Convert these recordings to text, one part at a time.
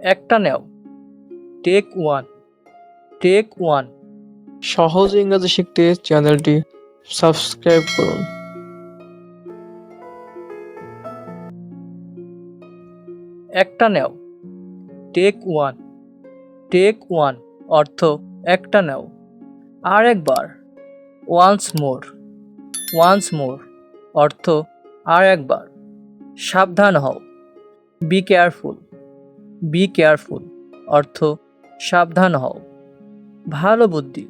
একটা নেও। Take one. Take one. সহজ ইংরেজি শিখতে চ্যানেলটি সাবস্ক্রাইব করুন। একটা নেও। Take one. টেক ওয়ান অর্থ একটা নেও। আর একবার। Once more. ওয়ান্স মোর অর্থ আর একবার। সাবধান হও। Be careful. বি কেয়ারফুল অর্থ সাবধান হও। ভালো বুদ্ধি।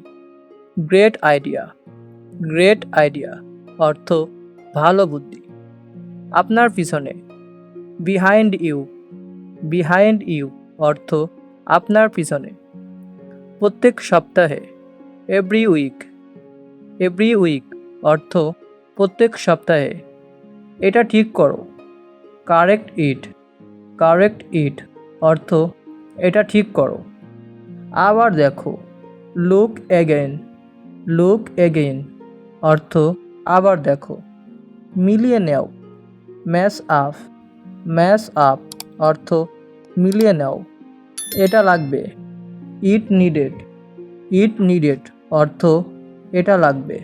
Great idea. গ্রেট আইডিয়া অর্থ ভালো বুদ্ধি। আপনার পিছনে। Behind you. বিহাইন্ড ইউ অর্থ আপনার পিছনে। প্রত্যেক সপ্তাহে। Every week. এভরি উইক অর্থ প্রত্যেক সপ্তাহে। এটা ঠিক করো। Correct it. কারেক্ট ইট অর্থ এটা ঠিক করো। আবার দেখো। Look again. লুক এগেইন অর্থ আবার দেখো। মিলিয়ে নাও। Mash up. ম্যাশ আপ অর্থ মিলিয়ে নাও। এটা লাগবে। ইট নিডেড। ইট নিডেড অর্থ এটা লাগবে।